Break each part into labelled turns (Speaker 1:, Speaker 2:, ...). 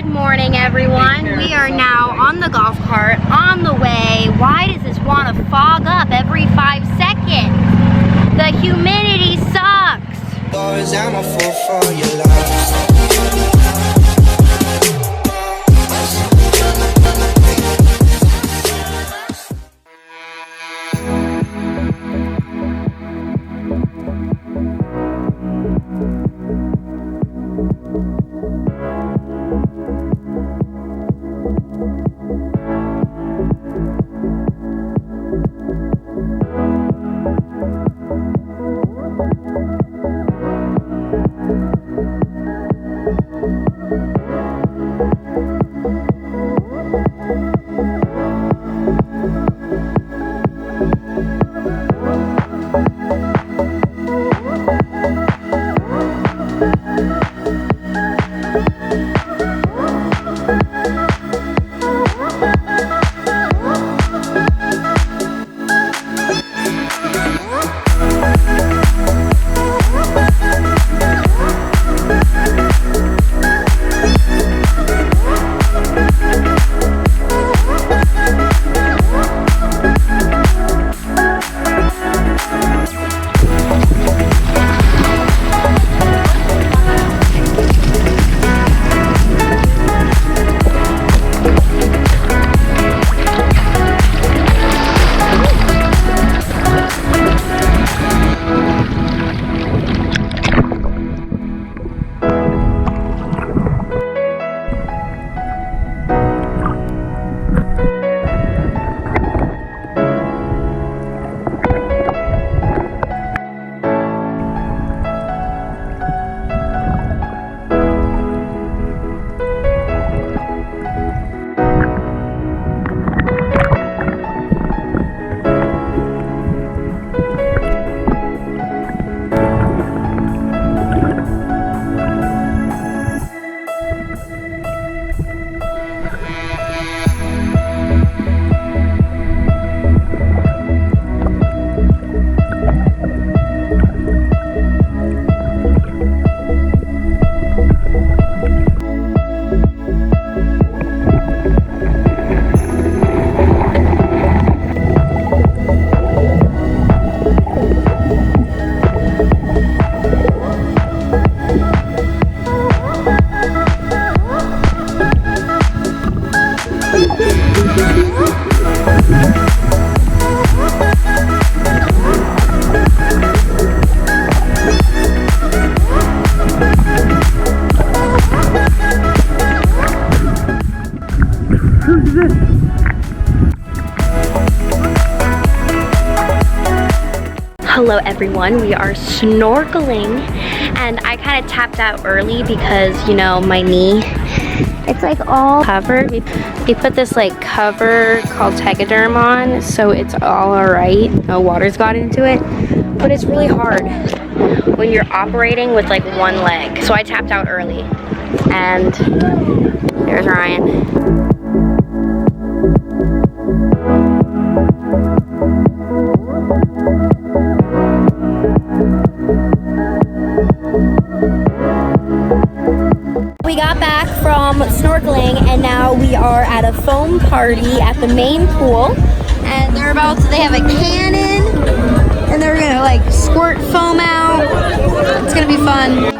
Speaker 1: morning, everyone. We are now on the golf cart, on the way. Why does this want to fog up every 5 seconds? The humidity sucks. I'm a fool for your love.
Speaker 2: Hello everyone, we are snorkeling and I kind of tapped out early because, you know, my knee, it's like all covered. We put this like cover called Tegaderm on, so it's all alright. No water's got into it, but it's really hard when you're operating with like one leg. So I tapped out early and there's Ryan. We got back from snorkeling and now we are at a foam party at the main pool, and they have a cannon and they're gonna like squirt foam out. It's gonna be fun.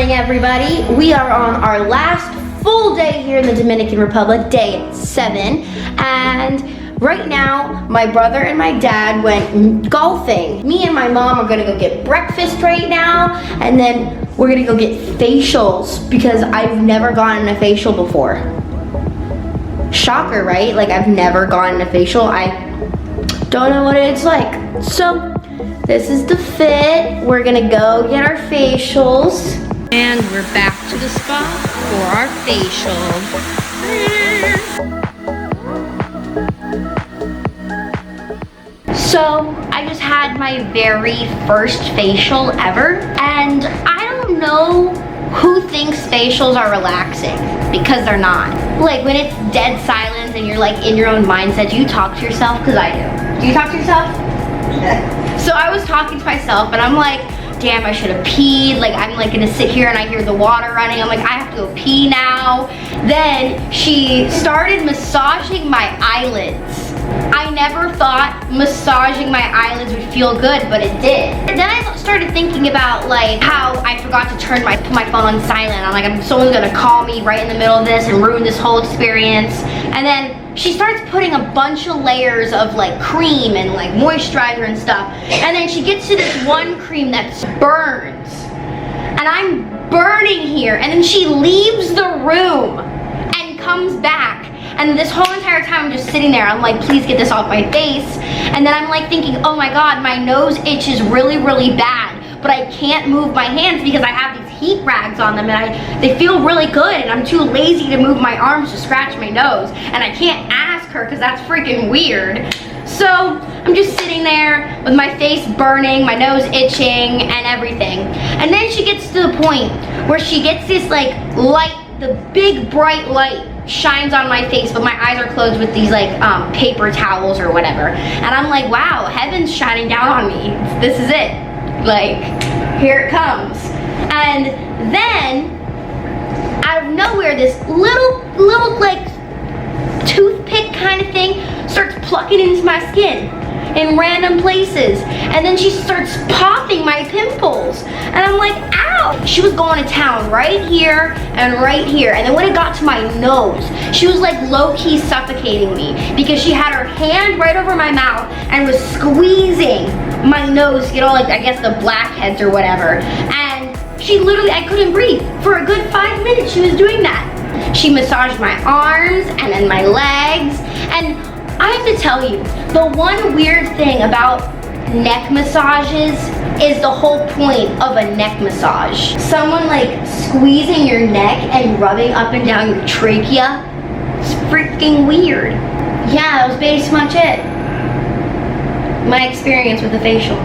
Speaker 1: morning, everybody. We are on our last full day here in the Dominican Republic, day 7. And right now, my brother and my dad went golfing. Me and my mom are gonna go get breakfast right now, and then we're gonna go get facials because I've never gotten a facial before. Shocker, right? Like, I've never gotten a facial. I don't know what it's like. So, this is the fit. We're gonna go get our facials. And we're back to the spa for our facial. So, I just had my very first facial ever. And I don't know who thinks facials are relaxing, because they're not. Like, when it's dead silence and you're like in your own mindset, do you talk to yourself? Because I do. Do you talk to yourself? So I was talking to myself and I'm like, damn, I should have peed. Like, I'm like gonna sit here and I hear the water running. I'm like, I have to go pee now. Then she started massaging my eyelids. I never thought massaging my eyelids would feel good, but it did. And then I started thinking about like how I forgot to turn my phone on silent. I'm like, someone's gonna call me right in the middle of this and ruin this whole experience. And then she starts putting a bunch of layers of like cream and like moisturizer and stuff. And then she gets to this one cream that burns. And I'm burning here. And then she leaves the room and comes back. And this whole entire time I'm just sitting there. I'm like, please get this off my face. And then I'm like thinking, oh my God, my nose itches really, really bad. But I can't move my hands because I have these heat rags on them and they feel really good, and I'm too lazy to move my arms to scratch my nose, and I can't ask her because that's freaking weird. So I'm just sitting there with my face burning, my nose itching and everything. And then she gets to the point where she gets this like light, the big bright light shines on my face, but my eyes are closed with these like paper towels or whatever. And I'm like, wow, heaven's shining down on me. This is it. Like, here it comes. And then, out of nowhere, this little like toothpick kind of thing starts plucking into my skin in random places. And then she starts popping my pimples. And I'm like, ow! She was going to town right here and right here. And then when it got to my nose, she was like low-key suffocating me because she had her hand right over my mouth and was squeezing my nose to get all like, I guess, the blackheads or whatever. And she literally, I couldn't breathe. For a good 5 minutes she was doing that. She massaged my arms and then my legs. And I have to tell you, the one weird thing about neck massages is the whole point of a neck massage. Someone like squeezing your neck and rubbing up and down your trachea. It's freaking weird. Yeah, that was basically much it. My experience with a facial.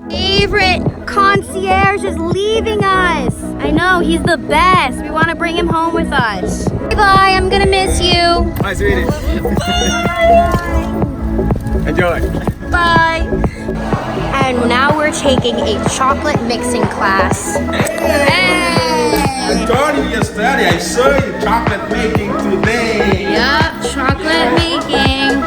Speaker 1: Favorite concierge is leaving us. I know, he's the best. We want to bring him home with us. Bye, I'm gonna miss you.
Speaker 3: Bye, sweetie. Enjoy.
Speaker 1: Bye. And now we're taking a chocolate mixing class. Hey!
Speaker 3: I told you yesterday, I saw you chocolate making today.
Speaker 1: Yup, chocolate making.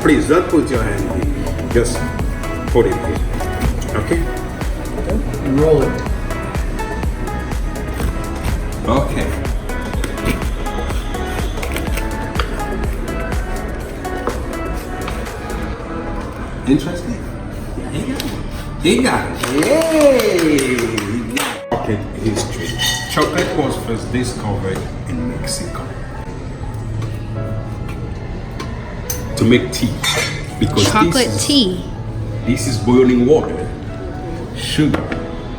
Speaker 3: Please don't put your hand here. Just put it here. Okay?
Speaker 4: Roll it.
Speaker 3: Okay. Interesting. He got it. Yay! Chocolate history. Chocolate was first discovered in Mexico to make tea. Because
Speaker 1: Chocolate tea.
Speaker 3: This is boiling water, sugar,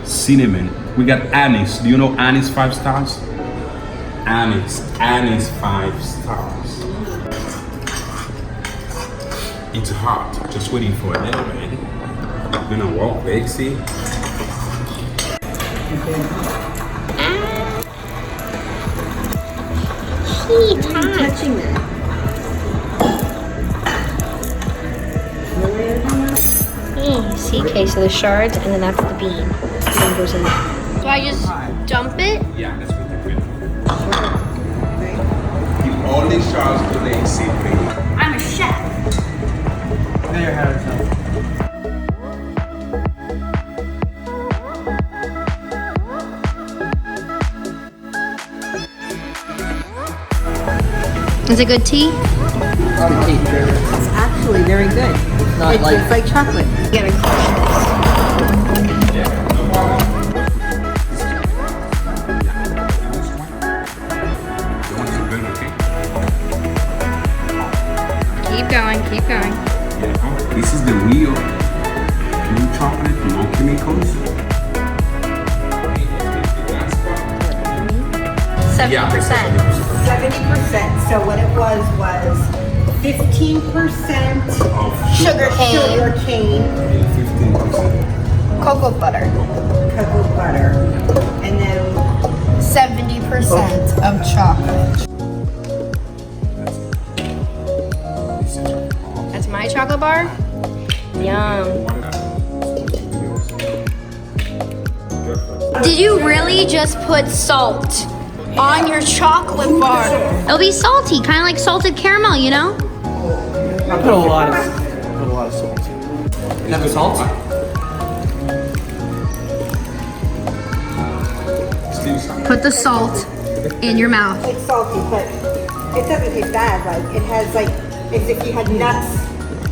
Speaker 3: cinnamon. We got anise. Do you know anise 5 stars? Anise 5 stars. It's hot. Just waiting for a little bit. I'm gonna walk back, see?
Speaker 1: Touching that.
Speaker 2: See, okay, so the shards, and then that's the bean. And then it goes in there. So I just dump it?
Speaker 3: Yeah, that's what they're doing. Keep all these shards to the seed.
Speaker 1: I'm a chef.
Speaker 4: There, have some.
Speaker 2: Is it good tea?
Speaker 1: It's actually very good.
Speaker 4: It's not like
Speaker 1: It's like chocolate. You gotta crush
Speaker 2: Keep going, keep going.
Speaker 3: This is the real pure chocolate, no chemicals.
Speaker 2: 70%.
Speaker 5: 70%. So what it was 15%
Speaker 1: sugar cane,
Speaker 5: sugar cane,
Speaker 3: 15%.
Speaker 1: cocoa butter,
Speaker 5: cocoa butter, and then
Speaker 1: 70% of chocolate.
Speaker 2: That's my chocolate bar? Yum. Did you really just put salt on your chocolate bar? It'll be salty, kind of like salted caramel, you know?
Speaker 4: I put a lot of salt. You have the salt?
Speaker 2: Put the salt in your mouth.
Speaker 5: it's salty, but it doesn't taste bad. Like it has like as if you had nuts,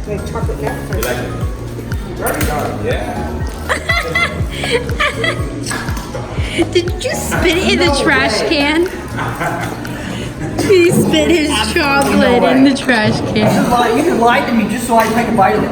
Speaker 5: like chocolate nuts. Or
Speaker 3: Yeah.
Speaker 2: Did you spit it in the trash can? He spit his chocolate in the trash can.
Speaker 4: You can lie to me just so I take a bite of it.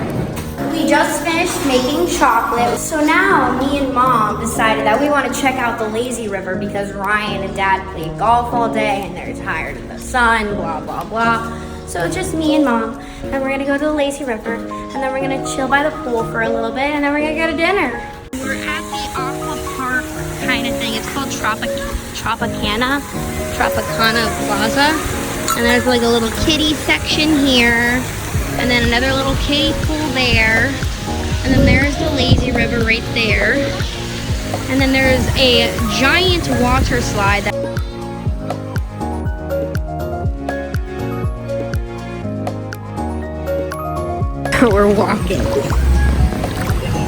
Speaker 1: We just finished making chocolate. So now me and Mom decided that we want to check out the lazy river because Ryan and Dad played golf all day and they're tired of the sun, blah, blah, blah. So it's just me and Mom, and we're gonna go to the lazy river, and then we're gonna chill by the pool for a little bit, and then we're gonna go to dinner. We're at the aqua park kind of thing. It's called Tropicana Plaza. And there's like a little kiddie section here, and then another little kiddie pool there, and then there's the lazy river right there, and then there's a giant water slide that we're walking.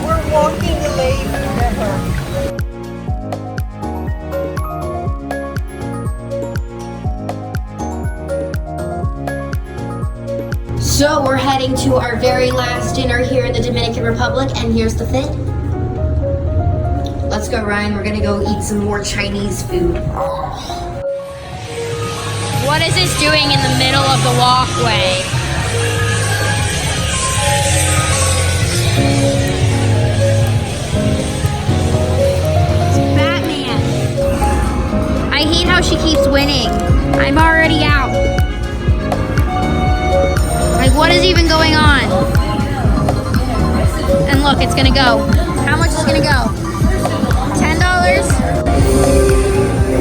Speaker 5: we're walking the lazy river.
Speaker 1: So we're heading to our very last dinner here in the Dominican Republic, and here's the thing. Let's go, Ryan. We're gonna go eat some more Chinese food.
Speaker 2: What is this doing in the middle of the walkway? It's Batman. I hate how she keeps winning. I'm already out. Like, what is even going on? And look, it's gonna go. How much is gonna go? $10?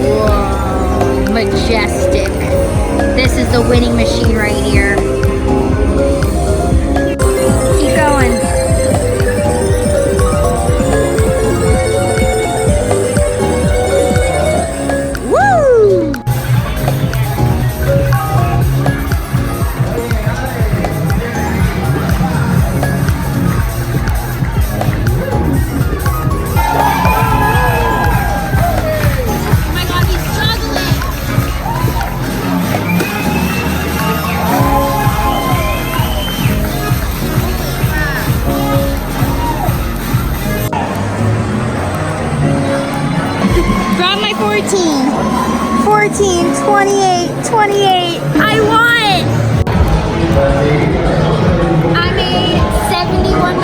Speaker 2: Whoa, majestic. This is the winning machine right here. Keep going. Woo! Oh my God, he's juggling. Grab my 14. 14, 28, 28. I won! I made $71.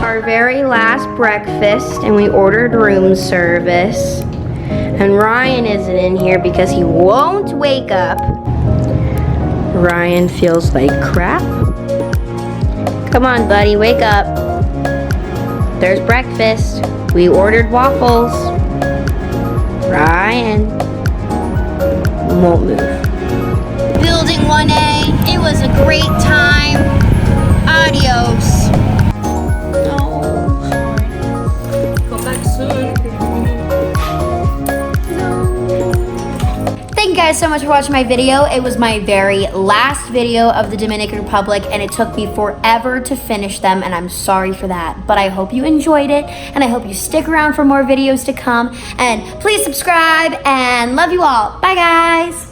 Speaker 2: Our very last breakfast, and we ordered room service. And Ryan isn't in here because he won't wake up. Ryan feels like crap. Come on, buddy, wake up. There's breakfast. We ordered waffles. Ryan won't move.
Speaker 1: Building 1A, it was a great time. Adios.
Speaker 2: Come back soon.
Speaker 1: Thank you guys so much for watching my video. It was my very last video of the Dominican Republic and it took me forever to finish them and I'm sorry for that. But I hope you enjoyed it and I hope you stick around for more videos to come. And please subscribe and love you all. Bye guys.